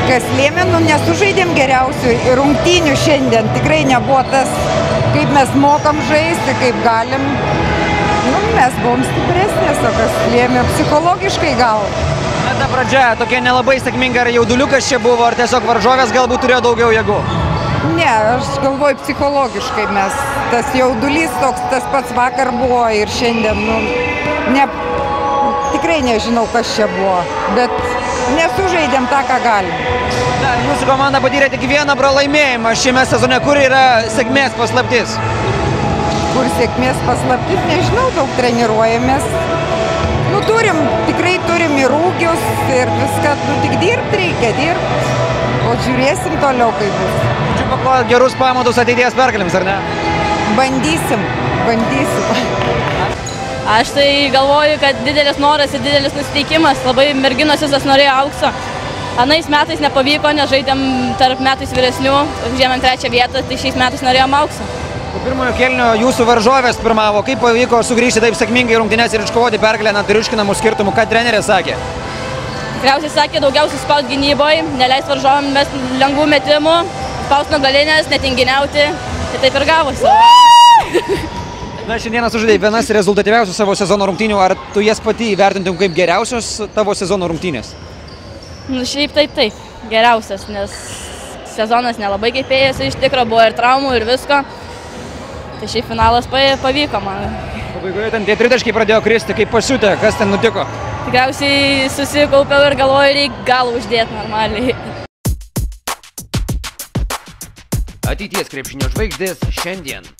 Kas lėmė, nesužaidėm geriausių rungtynių šiandien. Tikrai nebuvo tas, kaip mes mokam žaisti, kaip galim. Mes buvom stipresnės, o kas lėmė psichologiškai gal. Na, ta pradžia tokia nelabai sėkminga, ar jauduliukas čia buvo, ar tiesiog varžovės galbūt turėjo daugiau jėgų? Ne, aš galvoju psichologiškai mes. Tas jaudulys toks, tas pats vakar buvo ir šiandien, tikrai nežinau, kas čia buvo, bet nesužaidėm tą, ką galim. Na, jūsų komanda patyrė tik vieną pralaimėjimą šiame sezone, kur yra sėkmės paslaptis? Kur sėkmės paslaptis, nežinau, daug treniruojamės. Tikrai turim ir ūgius ir viską, tik dirbti reikia, dirbti. O žiūrėsim toliau, kaip bus. Čia pakloti gerus pamatus ateities pergalėms, ar ne? Bandysim. Aš tai galvoju, kad didelis noras ir didelis nusiteikimas. Labai merginos visas norėjo aukso. Anais metais nepavyko, nes žaidėm tarp metais vyresnių, užėmėm 3. vietą, tai šiais metais norėjom aukso. Po pirmojo kėlinio jūsų varžovės pirmavo. Kaip pavyko sugrįžti taip sėkmingai rungtynes ir iškovoti pergalę triuškinamų skirtumų? Ką trenerė sakė? Tikriausiai sakė daugiausiai spaust gynyboje, neleist varžovam mest lengvų metimų, spaust nuo galinės, netinginiauti. Tai taip ir gavosi. Na, šiandieną sužaidei vienas rezultatyviausių savo sezono rungtynių. Ar tu jas pati įvertintum kaip geriausios tavo sezono rungtynės? Šiaip taip, geriausias, nes sezonas nelabai kaip ėjasi iš tikro, buvo ir traumų ir visko. Tai šiaip finalas pavyko man. Pabaigoje ten tie tritaškiai pradėjo kristi, kaip pasiutė, kas ten nutiko? Tikriausiai susikaupiau ir galvoju, reikia galą uždėti normaliai. Ateities krepšinio žvaigždės šiandien.